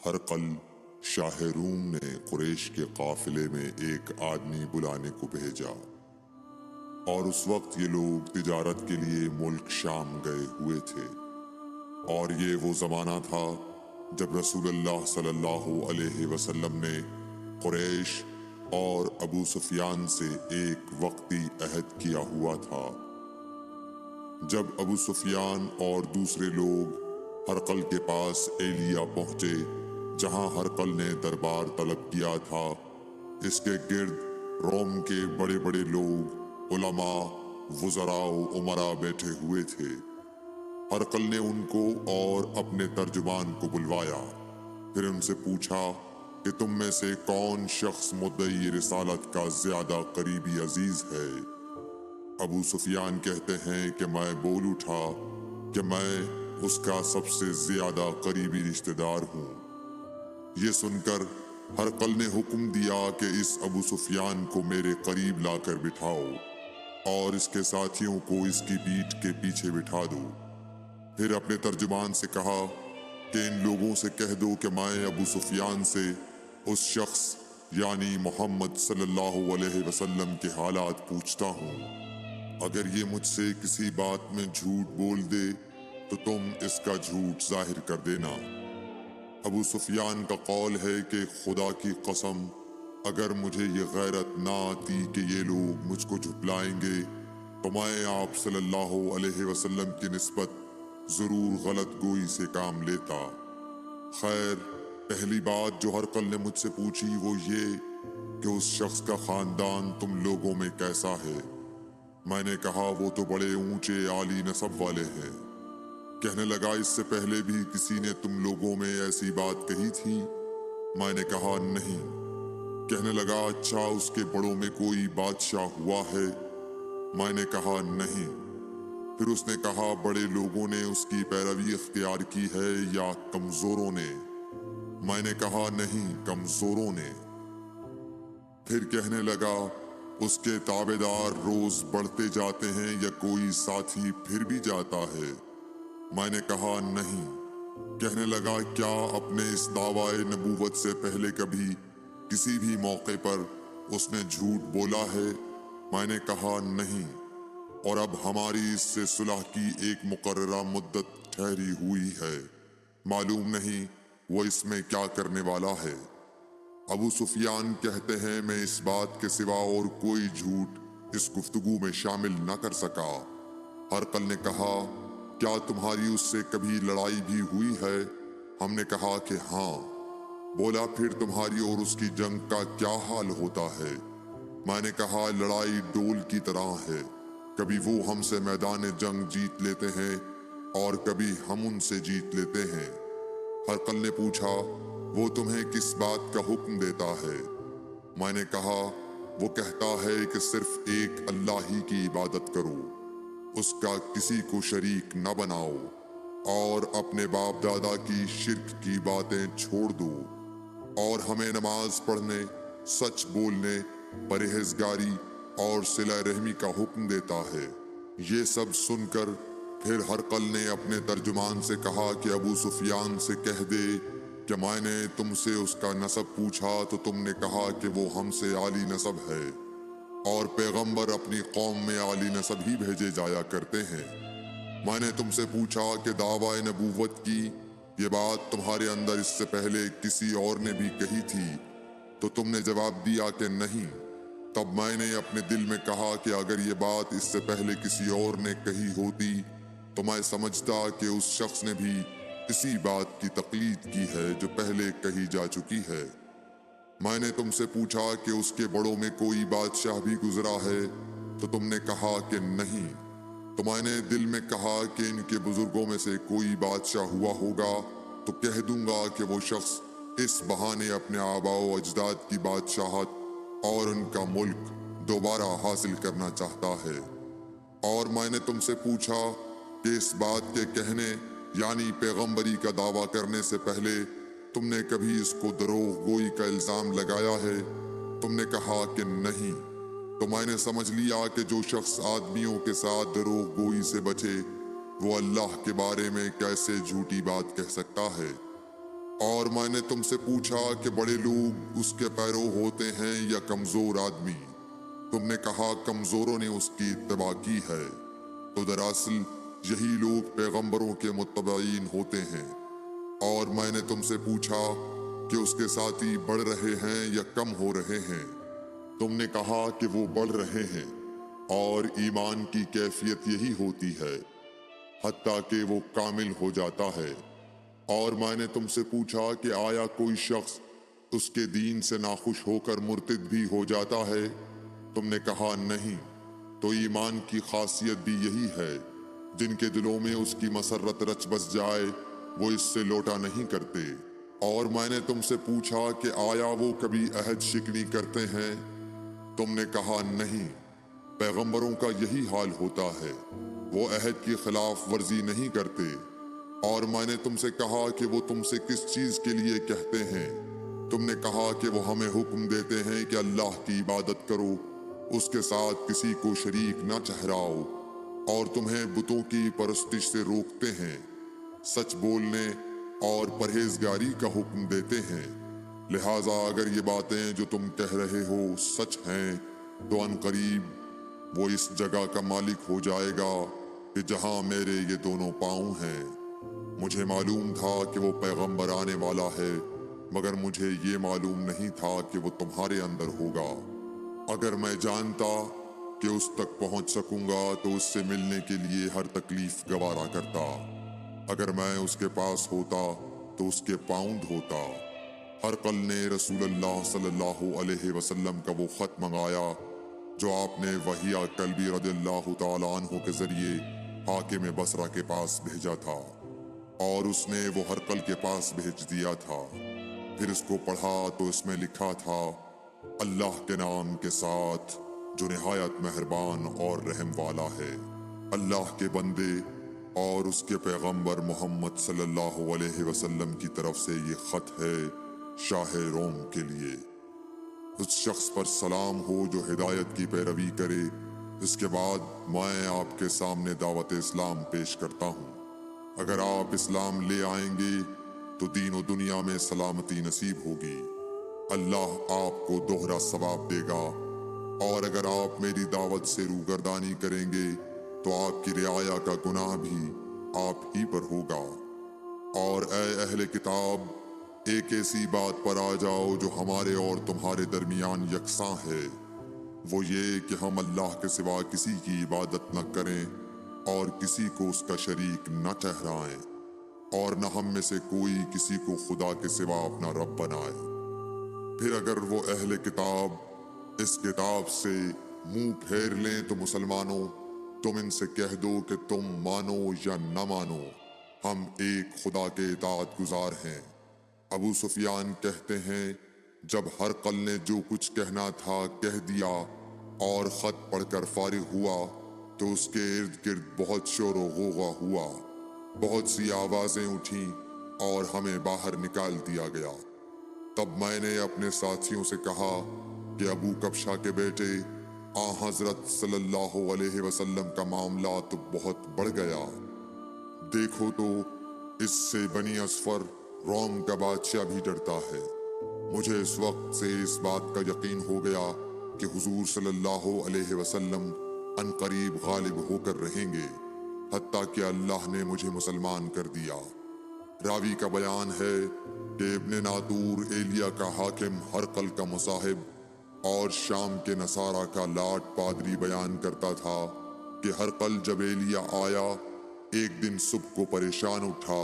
ہرقل شاہ روم نے قریش کے قافلے میں ایک آدمی بلانے کو بھیجا، اور اس وقت یہ لوگ تجارت کے لیے ملک شام گئے ہوئے تھے، اور یہ وہ زمانہ تھا جب رسول اللہ صلی اللہ علیہ وسلم نے قریش اور ابو سفیان سے ایک وقتی عہد کیا ہوا تھا۔ جب ابو سفیان اور دوسرے لوگ ہرقل کے پاس ایلیا پہنچے جہاں ہرقل نے دربار طلب کیا تھا، اس کے گرد روم کے بڑے بڑے لوگ، علماء، وزراء و امراء بیٹھے ہوئے تھے۔ ہرقل نے ان کو اور اپنے ترجمان کو بلوایا، پھر ان سے پوچھا کہ تم میں سے کون شخص مدعی رسالت کا زیادہ قریبی عزیز ہے؟ ابو سفیان کہتے ہیں کہ میں بول اٹھا کہ میں اس کا سب سے زیادہ قریبی رشتہ دار ہوں۔ یہ سن کر ہرقل نے حکم دیا کہ اس ابو سفیان کو میرے قریب لا کر بٹھاؤ اور اس کے ساتھیوں کو اس کی پیٹھ کے پیچھے بٹھا دو۔ پھر اپنے ترجمان سے کہا کہ ان لوگوں سے کہہ دو کہ میں ابو سفیان سے اس شخص یعنی محمد صلی اللہ علیہ وسلم کے حالات پوچھتا ہوں۔ اگر یہ مجھ سے کسی بات میں جھوٹ بول دے تو تم اس کا جھوٹ ظاہر کر دینا۔ ابو سفیان کا قول ہے کہ خدا کی قسم، اگر مجھے یہ غیرت نہ آتی کہ یہ لوگ مجھ کو جھٹلائیں گے تو میں آپ صلی اللہ علیہ وسلم کی نسبت ضرور غلط گوئی سے کام لیتا۔ خیر، پہلی بات جو ہرقل نے مجھ سے پوچھی وہ یہ کہ اس شخص کا خاندان تم لوگوں میں کیسا ہے؟ میں نے کہا وہ تو بڑے اونچے عالی نسب والے ہیں۔ کہنے لگا اس سے پہلے بھی کسی نے تم لوگوں میں ایسی بات کہی تھی؟ میں نے کہا نہیں۔ کہنے لگا اچھا اس کے بڑوں میں کوئی بادشاہ ہوا ہے؟ میں نے کہا نہیں۔ پھر اس نے کہا بڑے لوگوں نے اس کی پیروی اختیار کی ہے یا کمزوروں نے؟ میں نے کہا نہیں، کمزوروں نے۔ پھر کہنے لگا اس کے تابعدار روز بڑھتے جاتے ہیں یا کوئی ساتھی پھر بھی جاتا ہے؟ میں نے کہا نہیں۔ کہنے لگا کیا اپنے اس دعوی نبوت سے پہلے کبھی کسی بھی موقع پر اس نے جھوٹ بولا ہے؟ میں نے کہا نہیں، اور اب ہماری اس سے صلح کی ایک مقررہ مدت ٹھہری ہوئی ہے، معلوم نہیں وہ اس میں کیا کرنے والا ہے۔ ابو سفیان کہتے ہیں میں اس بات کے سوا اور کوئی جھوٹ اس گفتگو میں شامل نہ کر سکا۔ ہرقل نے کہا کیا تمہاری اس سے کبھی لڑائی بھی ہوئی ہے؟ ہم نے کہا کہ ہاں۔ بولا پھر تمہاری اور اس کی جنگ کا کیا حال ہوتا ہے؟ میں نے کہا لڑائی ڈول کی طرح ہے، کبھی وہ ہم سے میدان جنگ جیت لیتے ہیں اور کبھی ہم ان سے جیت لیتے ہیں۔ ہرقل نے پوچھا وہ تمہیں کس بات کا حکم دیتا ہے؟ میں نے کہا وہ کہتا ہے کہ صرف ایک اللہ ہی کی عبادت کرو، اس کا کسی کو شریک نہ بناؤ، اور اپنے باپ دادا کی شرک کی باتیں چھوڑ دو، اور ہمیں نماز پڑھنے، سچ بولنے، پرہیزگاری اور صلہ رحمی کا حکم دیتا ہے۔ یہ سب سن کر پھر ہرقل نے اپنے ترجمان سے کہا کہ ابو سفیان سے کہہ دے کہ میں نے تم سے اس کا نسب پوچھا تو تم نے کہا کہ وہ ہم سے عالی نسب ہے، اور پیغمبر اپنی قوم میں عالی نسب ہی بھیجے جایا کرتے ہیں۔ میں نے تم سے پوچھا کہ دعوی نبوت کی یہ بات تمہارے اندر اس سے پہلے کسی اور نے بھی کہی تھی تو تم نے جواب دیا کہ نہیں۔ تب میں نے اپنے دل میں کہا کہ اگر یہ بات اس سے پہلے کسی اور نے کہی ہوتی تو میں سمجھتا کہ اس شخص نے بھی اسی بات کی تقلید کی ہے جو پہلے کہی جا چکی ہے۔ میں نے تم سے پوچھا کہ اس کے بڑوں میں کوئی بادشاہ بھی گزرا ہے تو تم نے کہا کہ نہیں۔ تو میں نے دل میں کہا کہ ان کے بزرگوں میں سے کوئی بادشاہ ہوا ہوگا تو کہہ دوں گا کہ وہ شخص اس بہانے اپنے آباء و اجداد کی بادشاہت اور ان کا ملک دوبارہ حاصل کرنا چاہتا ہے۔ اور میں نے تم سے پوچھا کہ اس بات کے کہنے یعنی پیغمبری کا دعویٰ کرنے سے پہلے تم نے کبھی اس کو دروغ گوئی کا الزام لگایا ہے؟ تم نے کہا کہ نہیں۔ تو میں نے سمجھ لیا کہ جو شخص آدمیوں کے ساتھ دروغ گوئی سے بچے وہ اللہ کے بارے میں کیسے جھوٹی بات کہہ سکتا ہے۔ اور میں نے تم سے پوچھا کہ بڑے لوگ اس کے پیرو ہوتے ہیں یا کمزور آدمی؟ تم نے کہا کمزوروں نے اس کی اتباع کی ہے۔ تو دراصل یہی لوگ پیغمبروں کے متبعین ہوتے ہیں۔ اور میں نے تم سے پوچھا کہ اس کے ساتھی بڑھ رہے ہیں یا کم ہو رہے ہیں؟ تم نے کہا کہ وہ بڑھ رہے ہیں، اور ایمان کی کیفیت یہی ہوتی ہے حتیٰ کہ وہ کامل ہو جاتا ہے۔ اور میں نے تم سے پوچھا کہ آیا کوئی شخص اس کے دین سے ناخوش ہو کر مرتد بھی ہو جاتا ہے؟ تم نے کہا نہیں۔ تو ایمان کی خاصیت بھی یہی ہے، جن کے دلوں میں اس کی مسرت رچ بس جائے وہ اس سے لوٹا نہیں کرتے۔ اور میں نے تم سے پوچھا کہ آیا وہ کبھی عہد شکنی کرتے ہیں؟ تم نے کہا نہیں۔ پیغمبروں کا یہی حال ہوتا ہے، وہ عہد کی خلاف ورزی نہیں کرتے۔ اور میں نے تم سے کہا کہ وہ تم سے کس چیز کے لیے کہتے ہیں؟ تم نے کہا کہ وہ ہمیں حکم دیتے ہیں کہ اللہ کی عبادت کرو، اس کے ساتھ کسی کو شریک نہ ٹھہراؤ، اور تمہیں بتوں کی پرستش سے روکتے ہیں، سچ بولنے اور پرہیزگاری کا حکم دیتے ہیں۔ لہٰذا اگر یہ باتیں جو تم کہہ رہے ہو سچ ہیں تو ان قریب وہ اس جگہ کا مالک ہو جائے گا کہ جہاں میرے یہ دونوں پاؤں ہیں۔ مجھے معلوم تھا کہ وہ پیغمبر آنے والا ہے، مگر مجھے یہ معلوم نہیں تھا کہ وہ تمہارے اندر ہوگا۔ اگر میں جانتا کہ اس تک پہنچ سکوں گا تو اس سے ملنے کے لیے ہر تکلیف گوارا کرتا۔ اگر میں اس کے پاس ہوتا تو اس کے پاؤں دھوتا۔ ہرقل نے رسول اللہ صلی اللہ علیہ وسلم کا وہ خط منگایا جو آپ نے وحیہ کلبی رضی اللہ تعالیٰ عنہ کے ذریعے حاکم بصرہ کے پاس بھیجا تھا، اور اس نے وہ ہرقل کے پاس بھیج دیا تھا۔ پھر اس کو پڑھا تو اس میں لکھا تھا، اللہ کے نام کے ساتھ جو نہایت مہربان اور رحم والا ہے۔ اللہ کے بندے اور اس کے پیغمبر محمد صلی اللہ علیہ وسلم کی طرف سے یہ خط ہے شاہ روم کے لیے۔ اس شخص پر سلام ہو جو ہدایت کی پیروی کرے۔ اس کے بعد میں آپ کے سامنے دعوت اسلام پیش کرتا ہوں۔ اگر آپ اسلام لے آئیں گے تو دین و دنیا میں سلامتی نصیب ہوگی، اللہ آپ کو دوہرا ثواب دے گا۔ اور اگر آپ میری دعوت سے روگردانی کریں گے تو آپ کی رعایا کا گناہ بھی آپ ہی پر ہوگا۔ اور اے اہل کتاب، ایک ایسی بات پر آ جاؤ جو ہمارے اور تمہارے درمیان یکساں ہے، وہ یہ کہ ہم اللہ کے سوا کسی کی عبادت نہ کریں اور کسی کو اس کا شریک نہ ٹھہرائیں، اور نہ ہم میں سے کوئی کسی کو خدا کے سوا اپنا رب بنائے۔ پھر اگر وہ اہل کتاب اس کتاب سے منہ پھیر لیں تو مسلمانوں، تم ان سے کہہ دو کہ تم مانو یا نہ مانو، ہم ایک خدا کے اطاعت گزار ہیں۔ ابو سفیان کہتے ہیں، جب ہرقل نے جو کچھ کہنا تھا کہہ دیا اور خط پڑھ کر فارغ ہوا تو اس کے ارد گرد بہت شور و غوغا ہوا، بہت سی آوازیں اٹھیں اور ہمیں باہر نکال دیا گیا۔ تب میں نے اپنے ساتھیوں سے کہا کہ ابو کبشہ کے بیٹے حضرت صلی اللہ علیہ وسلم کا معاملہ تو بہت بڑھ گیا۔ دیکھو تو اس سے بنی اصفر روم کا بادشاہ بھی ڈرتا ہے۔ مجھے اس وقت سے اس بات کا یقین ہو گیا کہ حضور صلی اللہ علیہ وسلم ان قریب غالب ہو کر رہیں گے، حتیٰ کہ اللہ نے مجھے مسلمان کر دیا۔ راوی کا بیان ہے کہ ابن ناطور ایلیا کا حاکم ہرقل کا مصاحب اور شام کے نصارہ کا لاٹ پادری بیان کرتا تھا کہ ہرقل جب ایلیا آیا ایک دن صبح کو پریشان اٹھا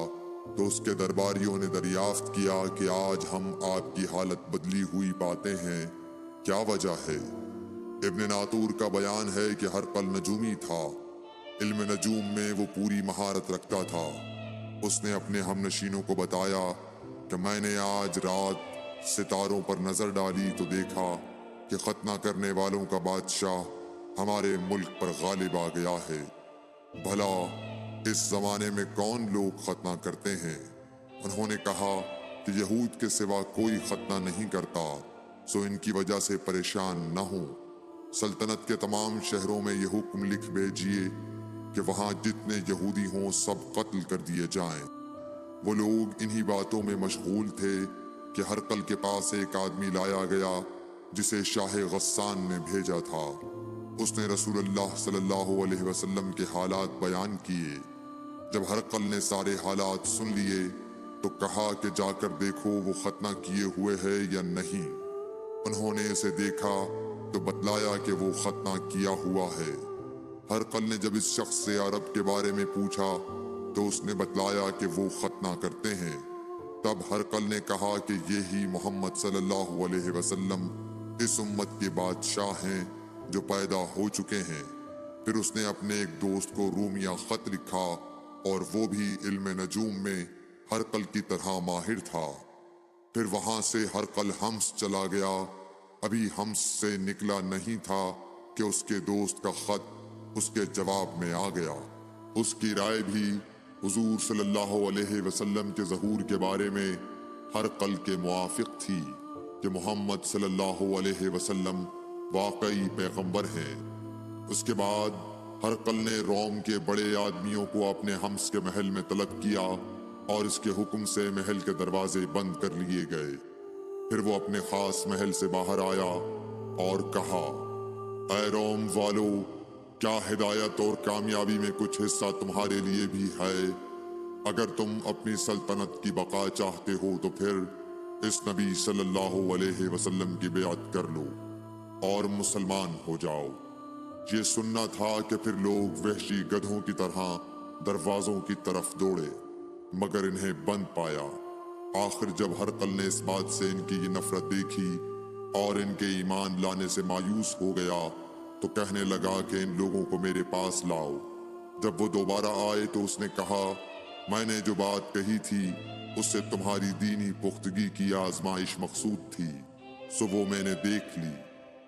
تو اس کے درباریوں نے دریافت کیا کہ آج ہم آپ کی حالت بدلی ہوئی پاتے ہیں، کیا وجہ ہے؟ ابن ناطور کا بیان ہے کہ ہرقل نجومی تھا، علم نجوم میں وہ پوری مہارت رکھتا تھا۔ اس نے اپنے ہم نشینوں کو بتایا کہ میں نے آج رات ستاروں پر نظر ڈالی تو دیکھا کہ ختنہ کرنے والوں کا بادشاہ ہمارے ملک پر غالب آ گیا ہے۔ بھلا اس زمانے میں کون لوگ ختنہ کرتے ہیں؟ انہوں نے کہا کہ یہود کے سوا کوئی ختنہ نہیں کرتا، سو ان کی وجہ سے پریشان نہ ہوں۔ سلطنت کے تمام شہروں میں یہ حکم لکھ بھیجیے کہ وہاں جتنے یہودی ہوں سب قتل کر دیے جائیں۔ وہ لوگ انہی باتوں میں مشغول تھے کہ ہرقل کے پاس ایک آدمی لایا گیا جسے شاہ غسان نے بھیجا تھا۔ اس نے رسول اللہ صلی اللہ علیہ وسلم کے حالات بیان کیے۔ جب ہرقل نے سارے حالات سن لیے تو کہا کہ جا کر دیکھو وہ ختنہ کیے ہوئے ہے یا نہیں۔ انہوں نے اسے دیکھا تو بتلایا کہ وہ ختنہ کیا ہوا ہے۔ ہرقل نے جب اس شخص سے عرب کے بارے میں پوچھا تو اس نے بتلایا کہ وہ ختنہ کرتے ہیں۔ تب ہرقل نے کہا کہ یہی محمد صلی اللہ علیہ وسلم اس امت کے بادشاہ ہیں جو پیدا ہو چکے ہیں۔ پھر اس نے اپنے ایک دوست کو رومیہ خط لکھا اور وہ بھی علم نجوم میں ہرقل کی طرح ماہر تھا۔ پھر وہاں سے ہرقل حمص چلا گیا۔ ابھی حمص سے نکلا نہیں تھا کہ اس کے دوست کا خط اس کے جواب میں آ گیا۔ اس کی رائے بھی حضور صلی اللہ علیہ وسلم کے ظہور کے بارے میں ہرقل کے موافق تھی کہ محمد صلی اللہ علیہ وسلم واقعی پیغمبر ہیں۔ اس کے بعد ہرقل نے روم کے بڑے آدمیوں کو اپنے حمص کے محل میں طلب کیا اور اس کے حکم سے محل کے دروازے بند کر لیے گئے۔ پھر وہ اپنے خاص محل سے باہر آیا اور کہا، اے روم والو، کیا ہدایت اور کامیابی میں کچھ حصہ تمہارے لیے بھی ہے؟ اگر تم اپنی سلطنت کی بقا چاہتے ہو تو پھر اس نبی صلی اللہ علیہ وسلم کی بیعت کر لو اور مسلمان ہو جاؤ۔ یہ سننا تھا کہ پھر لوگ وحشی گدھوں کی طرح دروازوں کی طرف دوڑے مگر انہیں بند پایا۔ آخر جب ہرقل نے اس بات سے ان کی یہ نفرت دیکھی اور ان کے ایمان لانے سے مایوس ہو گیا تو کہنے لگا کہ ان لوگوں کو میرے پاس لاؤ۔ جب وہ دوبارہ آئے تو اس نے کہا، میں نے جو بات کہی تھی اس سے تمہاری دینی پختگی کی آزمائش مقصود تھی، سو وہ میں نے دیکھ لی۔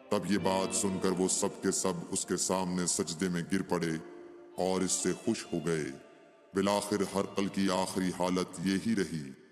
تب یہ بات سن کر وہ سب کے سب اس کے سامنے سجدے میں گر پڑے اور اس سے خوش ہو گئے۔ بالآخر ہرقل کی آخری حالت یہی رہی